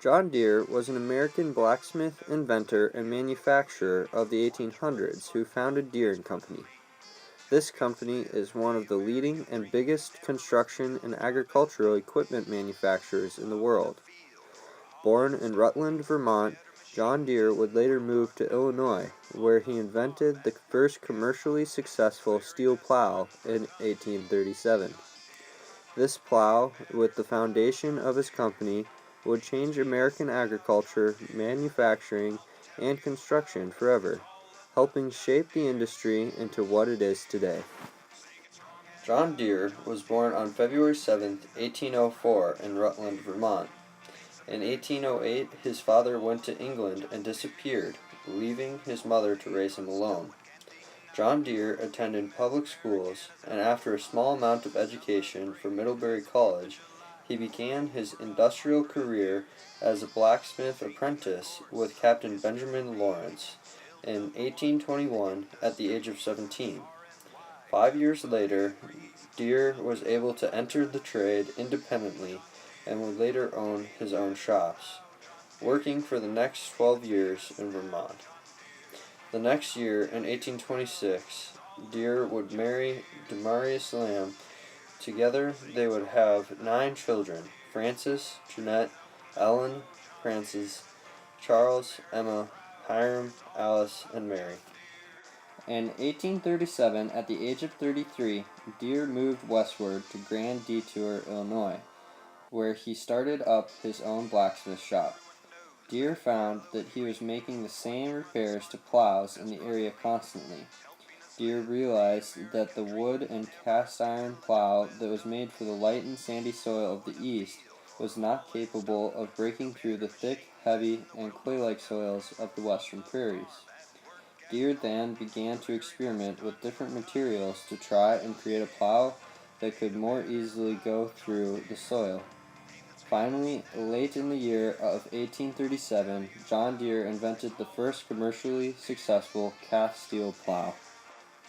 John Deere was an American blacksmith, inventor, and manufacturer of the 1800s who founded Deere and Company. This company is one of the leading and biggest construction and agricultural equipment manufacturers in the world. Born in Rutland, Vermont, John Deere would later move to Illinois, where he invented the first commercially successful steel plow in 1837. This plow, with the foundation of his company, would change American agriculture, manufacturing, and construction forever, helping shape the industry into what it is today. John Deere was born on February 7, 1804, in Rutland, Vermont. In 1808, his father went to England and disappeared, leaving his mother to raise him alone. John Deere attended public schools, and after a small amount of education from Middlebury College, he began his industrial career as a blacksmith apprentice with Captain Benjamin Lawrence in 1821 at the age of 17. 5 years later, Deere was able to enter the trade independently and would later own his own shops, working for the next 12 years in Vermont. The next year, in 1826, Deere would marry Demarius Lamb. Together, they would have 9 children: Francis, Jeanette, Ellen, Frances, Charles, Emma, Hiram, Alice, and Mary. In 1837, at the age of 33, Deere moved westward to Grand Detour, Illinois, where he started up his own blacksmith shop. Deere found that he was making the same repairs to plows in the area constantly. Deere realized that the wood and cast iron plow that was made for the light and sandy soil of the East was not capable of breaking through the thick, heavy, and clay-like soils of the western prairies. Deere then began to experiment with different materials to try and create a plow that could more easily go through the soil. Finally, late in the year of 1837, John Deere invented the first commercially successful cast steel plow.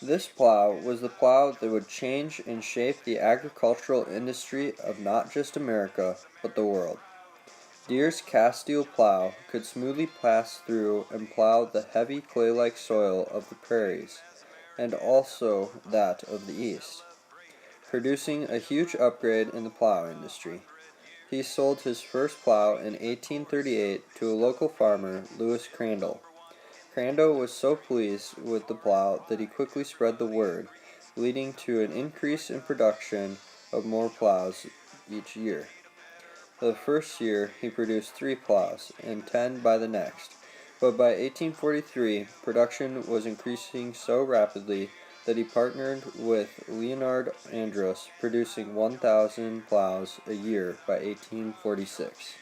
This plow was the plow that would change and shape the agricultural industry of not just America, but the world. Deere's cast steel plow could smoothly pass through and plow the heavy clay-like soil of the prairies, and also that of the East, producing a huge upgrade in the plow industry. He sold his first plow in 1838 to a local farmer, Lewis Crandall. Crandall was so pleased with the plow that he quickly spread the word, leading to an increase in production of more plows each year. The first year he produced 3 plows, and 10 by the next, but by 1843 production was increasing so rapidly that he partnered with Leonard Andrus, producing 1,000 plows a year by 1846.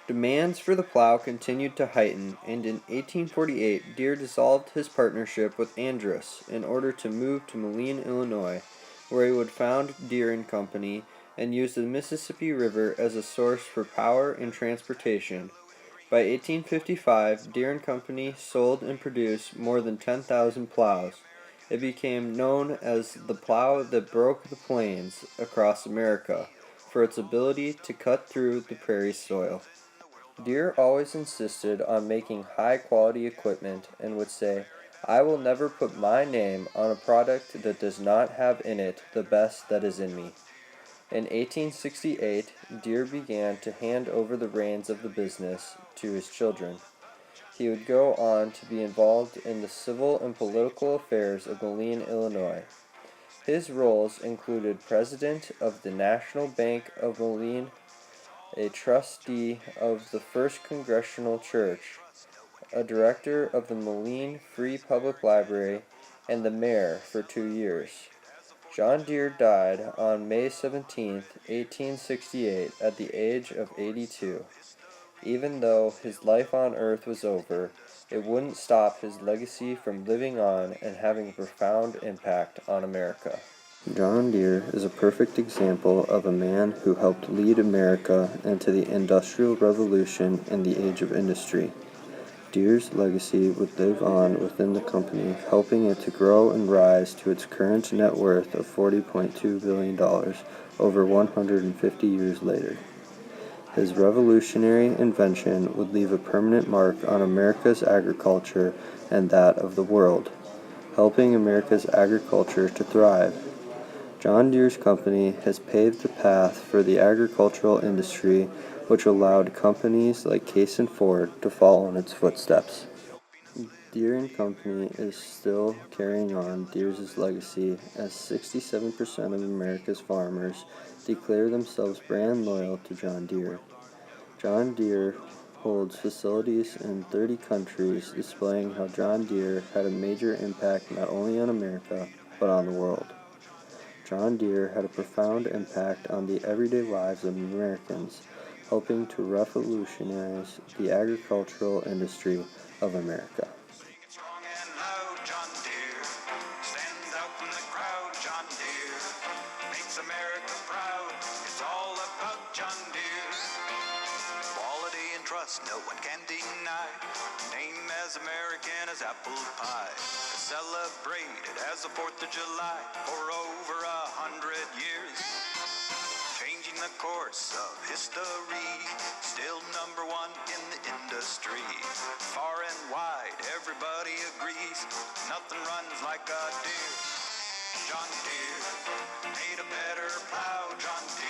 Demands for the plow continued to heighten, and in 1848 Deere dissolved his partnership with Andrus in order to move to Moline, Illinois, where he would found Deere and Company and use the Mississippi River as a source for power and transportation. By 1855, Deere and Company sold and produced more than 10,000 plows. It became known as the plow that broke the plains across America for its ability to cut through the prairie soil. Deere always insisted on making high-quality equipment and would say, "I will never put my name on a product that does not have in it the best that is in me." In 1868, Deere began to hand over the reins of the business to his children. He would go on to be involved in the civil and political affairs of Moline, Illinois. His roles included president of the National Bank of Moline, a trustee of the First Congregational Church, a director of the Moline Free Public Library, and the mayor for 2 years. John Deere died on May 17, 1868, at the age of 82. Even though his life on earth was over, it wouldn't stop his legacy from living on and having a profound impact on America. John Deere is a perfect example of a man who helped lead America into the Industrial Revolution and the Age of Industry. Deere's legacy would live on within the company, helping it to grow and rise to its current net worth of $40.2 billion over 150 years later. His revolutionary invention would leave a permanent mark on America's agriculture and that of the world, helping America's agriculture to thrive. John Deere's company has paved the path for the agricultural industry, which allowed companies like Case and Ford to follow in its footsteps. Deere and Company is still carrying on Deere's legacy as 67% of America's farmers declare themselves brand loyal to John Deere. John Deere holds facilities in 30 countries, displaying how John Deere had a major impact not only on America, but on the world. John Deere had a profound impact on the everyday lives of Americans, helping to revolutionize the agricultural industry of America. America proud. It's all about John Deere. Quality and trust, no one can deny. Name as American as apple pie. Celebrated as the 4th of July for over 100 years. Changing the course of history. Still number one in the industry. Far and wide, everybody agrees. Nothing runs like a Deere. John Deere made a better plow. John Deere.